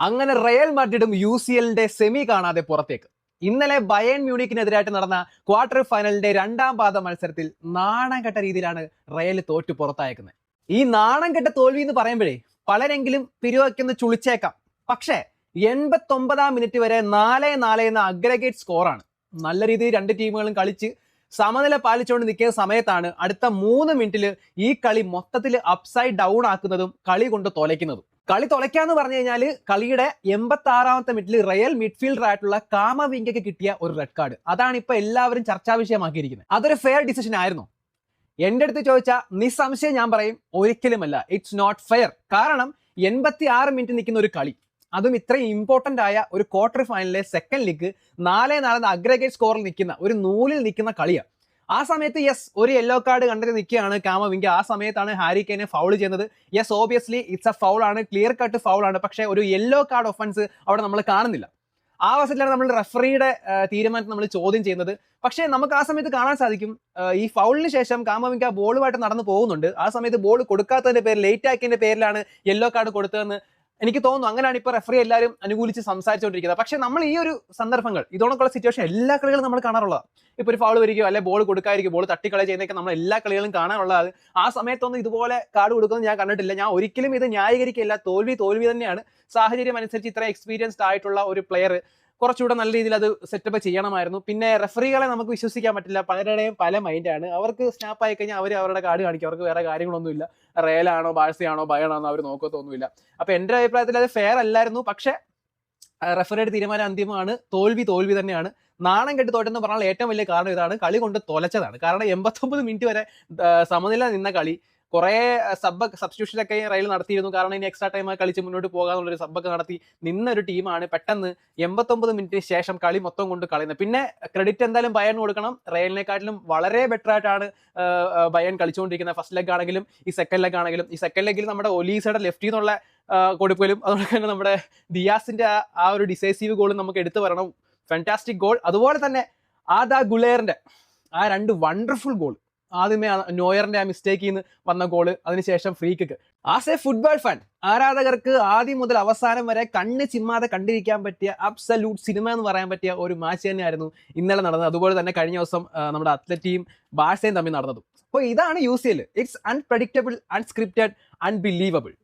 അങ്ങനെ Real മാഡ്രിഡും UCL-ന്റെ semi കാണാതെ പുറത്തേക്ക്. ഇന്നലെ ബയേൺ മ്യൂണിക്കിനെതിരായിട്ട് നടന്ന ക്വാർട്ടർ ഫൈനലിന്റെ രണ്ടാം പാദ മത്സരത്തിൽ നാണം കെട്ട രീതിയിലാണ് റയൽ തോറ്റു പുറത്തായേക്കുന്നത്. ഈ നാണം കെട്ട തോൽവി എന്ന് പറയുമ്പോഴേ പലരെങ്കിലും പിരിവയ്ക്കുന്ന ചുളിച്ചേക്കാം. പക്ഷേ 89-ാം മിനിറ്റ് വരെ 4-4 എന്ന അഗ്രഗേറ്റ് സ്കോറാണ്. നല്ല രീതിയിൽ രണ്ട് ടീമുകളും കളിച്ച് സമനില പാലിച്ചുകൊണ്ട് നിൽക്കുന്ന സമയത്താണ് അടുത്ത 3 മിനിറ്റിൽ ഈ കളി മൊത്തത്തിൽ അപ്സൈഡ് ഡൗൺ ആക്കുന്നതും കളി കൊണ്ട് തൊലയ്ക്കുന്നതും. കളി തുളയ്ക്കാന്ന് പറഞ്ഞു കഴിഞ്ഞാൽ കളിയുടെ 86-ാമത്തെ മിനിറ്റിൽ റയൽ മിഡ്ഫീൽഡർ ആയിട്ടുള്ള കാമവിംഗയ്ക്ക് കിട്ടിയ ഒരു റെഡ് കാർഡ്. അതാണ് ഇപ്പൊ എല്ലാവരും ചർച്ചാ വിഷയമാക്കിയിരിക്കുന്നത്. അതൊരു ഫെയർ ഡിസിഷൻ ആയിരുന്നു? എന്റെ അടുത്ത് ചോദിച്ചാൽ നിസ്സംശയം ഞാൻ പറയും ഒരിക്കലുമല്ല. It's not fair. കാരണം 86 മിനിറ്റ് നിൽക്കുന്ന ഒരു കളി, അതും ഇത്രയും ഇമ്പോർട്ടന്റ് ആയ ഒരു ക്വാർട്ടർ ഫൈനലിലെ സെക്കൻഡ് ലീഗ് 4-4 അഗ്രഗേറ്റ് സ്കോറിൽ നിൽക്കുന്ന ഒരു നൂലിൽ നിൽക്കുന്ന കളിയാണ്. ആ സമയത്ത് ഒരു യെല്ലോ കാർഡ് കണ്ടിട്ട് നിൽക്കുകയാണ് കാമവിംഗ. ആ സമയത്താണ് ഹാരി കെയ്നെ ഫൗൾ ചെയ്യുന്നത്. ഓബിയസ്ലി ഇറ്റ്സ് എ ഫൗൾ ആണ്, ക്ലിയർ കട്ട് ഫൗൾ ആണ്. പക്ഷേ ഒരു യെല്ലോ കാർഡ് ഒഫൻസ് അവിടെ നമ്മൾ കാണുന്നില്ല. ആ അവസരത്തിലാണ് നമ്മൾ റെഫറിയുടെ തീരുമാനത്തെ നമ്മൾ ചോദ്യം ചെയ്യുന്നത്. പക്ഷേ നമുക്ക് ആ സമയത്ത് കാണാൻ സാധിക്കും, ഈ ഫൗളിന് ശേഷം കാമവിംഗ ബോളുമായിട്ട് നടന്നു പോകുന്നുണ്ട്. ആ സമയത്ത് ബോൾ കൊടുക്കാത്തതിന്റെ പേരിൽ, ലേറ്റ് ആക്കിയതിന്റെ പേരിലാണ് യെല്ലോ കാർഡ് കൊടുത്തതെന്ന് എനിക്ക് തോന്നുന്നു. അങ്ങനെയാണ് ഇപ്പൊ റെഫറി എല്ലാവരും അനുകൂലിച്ച് സംസാരിച്ചുകൊണ്ടിരിക്കുന്നത്. പക്ഷെ നമ്മൾ ഈ ഒരു സന്ദർഭങ്ങൾ, ഇതോടൊക്കെയുള്ള സിറ്റുവേഷൻ എല്ലാ കളികളും നമ്മൾ കാണാറുള്ളതാണ്. ഇപ്പൊ ഒരു ഫൗൾ വരികയോ അല്ലെ ബോൾ കൊടുക്കാതിരിക്കും, ബോൾ തട്ടിക്കളി ചെയ്യുന്നതൊക്കെ നമ്മൾ എല്ലാ കളികളും കാണാനുള്ളത്. ആ സമയത്തൊന്നും ഇതുപോലെ കാർഡ് കൊടുക്കുന്നത് ഞാൻ കണ്ടിട്ടില്ല. ഞാൻ ഒരിക്കലും ഇത് ന്യായീകരിക്കില്ല. തോൽവി തന്നെയാണ്. സാഹചര്യം അനുസരിച്ച് ഇത്ര എക്സ്പീരിയൻസ്ഡ് ആയിട്ടുള്ള ഒരു പ്ലെയർ കുറച്ചുകൂടെ നല്ല രീതിയിൽ അത് സെറ്റപ്പ് ചെയ്യണമായിരുന്നു. പിന്നെ റെഫറികളെ നമുക്ക് വിശ്വസിക്കാൻ പറ്റില്ല. പലരുടെയും പല മൈൻഡാണ്. അവർക്ക് സ്നാപ്പ് ആയി കഴിഞ്ഞാൽ അവർ അവരുടെ കാർഡ് കാണിക്കും. അവർക്ക് വേറെ കാര്യങ്ങളൊന്നുമില്ല. റയലാണോ ബാഴ്സയാണോ ബയേണാണോ അവർ നോക്കത്തൊന്നുമില്ല. അപ്പൊ എന്റെ അഭിപ്രായത്തിൽ അത് ഫെയർ അല്ലായിരുന്നു. പക്ഷെ റെഫറിയുടെ തീരുമാനം അന്തിമമാണ്. തോൽവി തന്നെയാണ്. നാണം കെട്ട് തോറ്റെന്ന് പറഞ്ഞാൽ ഏറ്റവും വലിയ കാരണം ഇതാണ്, കളി കൊണ്ട് തൊലച്ചതാണ്. കാരണം 89 മിനിറ്റ് വരെ സമനില നിന്ന കളി, കുറെ സബ്സ്റ്റിറ്റ്യൂഷനൊക്കെ റയൽ നടത്തിയിരുന്നു. കാരണം ഇനി എക്സ്ട്രാ ടൈം കളിച്ച് മുന്നോട്ട് പോകാന്നുള്ളൊരു സബ്ബൊക്കെ നടത്തി നിന്നൊരു ടീമാണ് പെട്ടെന്ന് 89 മിനിറ്റിന് ശേഷം കളി മൊത്തം കൊണ്ട് കളയുന്നത്. പിന്നെ ക്രെഡിറ്റ് എന്തായാലും ബയേൺ കൊടുക്കണം. റയലിനെക്കാട്ടിലും വളരെ ബെറ്റർ ആയിട്ടാണ് ബയേൺ കളിച്ചുകൊണ്ടിരിക്കുന്നത്. ഫസ്റ്റ് ലെഗ് ആണെങ്കിലും ഈ സെക്കൻഡ് ലെഗ് ആണെങ്കിലും. ഈ സെക്കൻഡ് ലെഗിൽ നമ്മുടെ ഒലീസയുടെ ലെഫ്റ്റിൽ നിന്നുള്ള കൊടുക്കലും അതുപോലെ തന്നെ നമ്മുടെ ദിയാസിന്റെ ആ ഒരു ഡിസൈസീവ് ഗോളും നമുക്ക് എടുത്തു വരണം. Fantastic goal. അതുപോലെ തന്നെ ആദാ ഗുലേറിന്റെ ആ 2 വണ്ടർഫുൾ ഗോൾ. ആദ്യമേ നോയറിന്റെ ആ മിസ്റ്റേക്കിൽ നിന്ന് വന്ന ഗോള്, അതിനുശേഷം free kick. As A football fan, ആരാധകർക്ക് ആദ്യം മുതൽ അവസാനം വരെ കണ്ണ് ചിമ്മാതെ കണ്ടിരിക്കാൻ പറ്റിയ അബ്സല്യൂട്ട് സിനിമ എന്ന് പറയാൻ പറ്റിയ ഒരു മാച്ച് തന്നെയായിരുന്നു ഇന്നലെ നടന്നത്. അതുപോലെ തന്നെ കഴിഞ്ഞ ദിവസം നമ്മുടെ അത്ലറ്റിയും ബാഴ്സയും തമ്മിൽ നടന്നതും. അപ്പോൾ ഇതാണ് UCL. It's unpredictable, unscripted, unbelievable.